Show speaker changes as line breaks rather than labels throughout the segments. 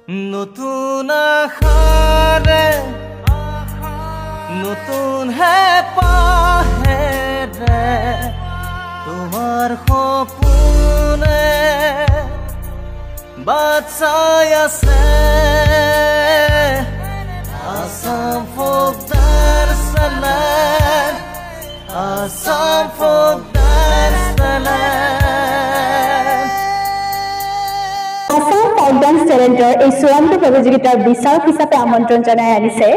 নতুন আশাৰে নতুন হেঁপাহেৰে তোমাৰ সপোনে বাট চাই আছে আসাম ফোক ডান্স টেলেণ্ট আসাম ফোক ডান্স টেলেণ্ট
আসাম ফোক ডান্স টেলেণ্টৰ এই চূড়ান্ত প্ৰতিযোগিতাৰ বিচাৰক হিচাপে আমন্ত্ৰণ জনাই আনিছে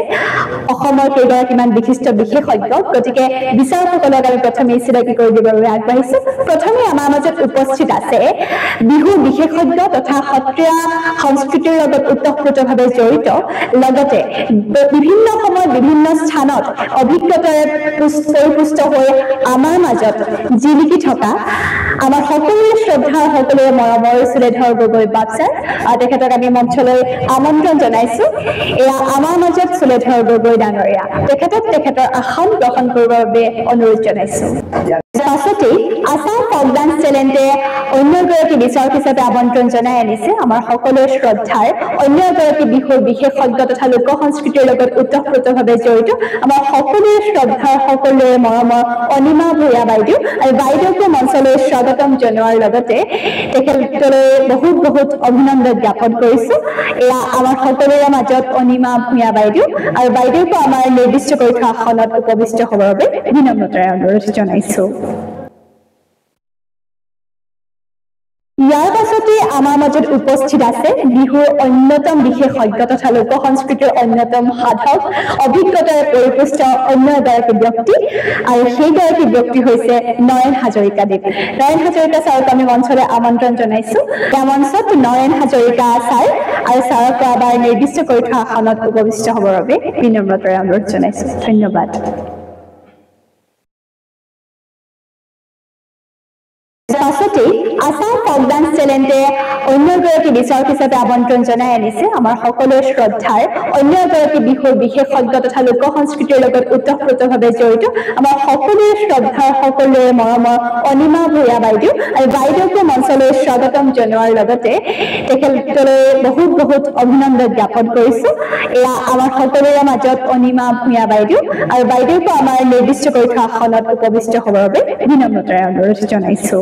অসমৰ কেইগৰাকীমান বিশিষ্ট বিশেষজ্ঞ। গতিকে বিচাৰকসকলক আমি প্ৰথমে চিনাকি কৰি দিবৰ বাবে আগবাঢ়িছো। প্ৰথমে আমাৰ মাজত উপস্থিত আছে বিহু বিশেষজ্ঞ তথা সত্ৰীয়া সংস্কৃতিৰ লগত ওতঃপ্ৰোতভাৱে জড়িত, লগতে বিভিন্ন সময়ত বিভিন্ন স্থানত অভিজ্ঞতাৰে পৰিপুষ্ট হৈ আমাৰ মাজত জিলিকি থকা আমাৰ সকলোৰে শ্ৰদ্ধাৰ সকলোৰে মৰমৰ চুলেধৰ গগৈ বাপ ছাৰ, তেখেতক আমি মঞ্চলৈ আমন্ত্ৰণ জনাইছো। এয়া আমাৰ মাজত চুলেধৰ গগৈ ডাঙৰীয়া, তেখেতৰ আসন গ্ৰহণ কৰিবৰ বাবে অনুৰোধ জনাইছো। পাছতেই আসাম ফোক ডান্স টেলেণ্টে অন্য এগৰাকী বিচাৰক হিচাপে আমন্ত্ৰণ জনাই আনিছে আমাৰ সকলোৰে শ্ৰদ্ধাৰ অন্য এগৰাকী বিহুৰ বিশেষজ্ঞ তথা লোক সংস্কৃতিৰ লগত ওতঃপ্ৰোতভাৱে জড়িত আমাৰ সকলোৰে শ্ৰদ্ধাৰ সকলোৰে মৰমৰ অনিমা ভূঞা বাইদেউ, আৰু বাইদেউকো মঞ্চলৈ স্বাগতম জনোৱাৰ লগতে তেখেতলৈ বহুত বহুত অভিনন্দন জ্ঞাপন কৰিছো। এয়া আমাৰ সকলোৰে মাজত অনিমা ভূঞা বাইদেউ, আৰু বাইদেউকো আমাৰ নিৰ্দিষ্ট কৰি থোৱা আসনত উপবিষ্ট হ'বৰ বাবে বিনম্ৰতাৰে অনুৰোধ জনাইছো। ইয়াৰ পাছতে আমাৰ মাজত উপস্থিত আছে বিহুৰ অন্যতম বিশেষজ্ঞ তথা লোক সংস্কৃতিৰ অন্যতম সাধক, অভিজ্ঞতাৰে পৰিপুষ্ট অন্য এগৰাকী ব্যক্তি, আৰু সেইগৰাকী ব্যক্তি হৈছে নয়ন হাজৰিকা দেৱ। নয়ন হাজৰিকা ছাৰক আমি মঞ্চলৈ আমন্ত্ৰণ জনাইছো। এই মঞ্চত নয়ন হাজৰিকা ছাৰ আৰু ছাৰক এবাৰ নিৰ্দিষ্ট কৰি থোৱা আসনত উপবিষ্ট হ'বৰ বাবে বিনম্ৰতাৰে অনুৰোধ জনাইছো। ধন্যবাদ। পাছতেই আসাম ফোক ডান্স টেলেণ্টে অন্য এগৰাকী বিচাৰক হিচাপে আমন্ত্ৰণ জনাই আনিছে আমাৰ সকলোৰে শ্ৰদ্ধাৰ অন্য এগৰাকী বিহুৰ বিশেষজ্ঞ তথা লোক সংস্কৃতিৰ লগত ওতঃপ্ৰোতভাৱে জড়িত আমাৰ সকলোৰে শ্ৰদ্ধাৰ সকলোৰে মৰমৰ অনিমা ভূঞা বাইদেউ, আৰু বাইদেউকো মঞ্চলৈ স্বাগতম জনোৱাৰ লগতে তেখেতলৈ বহুত বহুত অভিনন্দন জ্ঞাপন কৰিছো। এয়া আমাৰ সকলোৰে মাজত অনিমা ভূঞা বাইদেউ, আৰু বাইদেউকো আমাৰ নিৰ্দিষ্ট কৰি থোৱা আসনত উপবিষ্ট হ'বৰ বাবে বিনম্ৰতাৰে অনুৰোধ জনাইছো।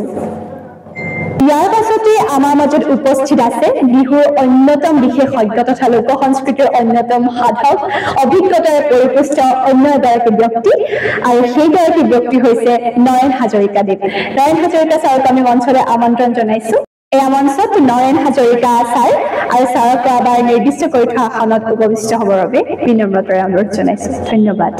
ইয়াৰ পাছতে আমাৰ মাজত উপস্থিত আছে বিহুৰ অন্যতম বিশেষজ্ঞ তথা লোক সংস্কৃতিৰ অন্যতম সাধক, অভিজ্ঞতাৰে পৰিপুষ্ট অন্য এগৰাকী ব্যক্তি, আৰু সেইগৰাকী ব্যক্তি হৈছে নয়ন হাজৰিকা দেৱ। নয়ন হাজৰিকা ছাৰক আমি মঞ্চলৈ আমন্ত্ৰণ জনাইছো। এয়া মঞ্চত নয়ন হাজৰিকা ছাৰ আৰু ছাৰক এবাৰ নিৰ্দিষ্ট কৰি থোৱা আসনত উপবিষ্ট হ'বৰ বাবে বিনম্ৰতাৰে অনুৰোধ জনাইছো। ধন্যবাদ।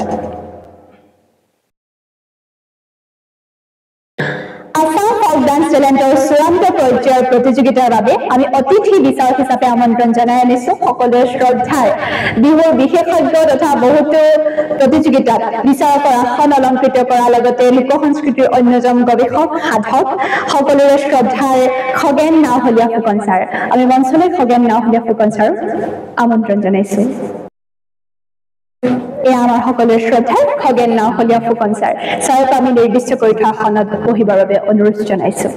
আসাম ফোক ডান্স টেলেণ্টৰ চূড়ান্ত পৰ্যায়ৰ প্ৰতিযোগিতাৰ বাবে আমি অতিথি বিচাৰক হিচাপে আমন্ত্ৰণ জনাই আনিছো সকলোৰে শ্ৰদ্ধাৰ বিহুৰ বিশেষজ্ঞ তথা বহুতো প্ৰতিযোগিতাত বিচাৰকৰ আসন অলংকৃত কৰাৰ লগতে লোক সংস্কৃতিৰ অন্যতম গৱেষক সাধক সকলোৰে শ্ৰদ্ধাৰ খগেন নাওহলীয়া ফুকন ছাৰ। আমি মঞ্চলৈ খগেন নাওহলীয়া ফুকন ছাৰক আমন্ত্ৰণ জনাইছো। এয়া আমাৰ সকলোৰে শ্ৰদ্ধাৰ খগেন নাওহলীয়া ফুকন ছাৰ, ছাৰক আমি নিৰ্দিষ্ট কৰি থোৱা আসনত বহিবৰ বাবে অনুৰোধ জনাইছো।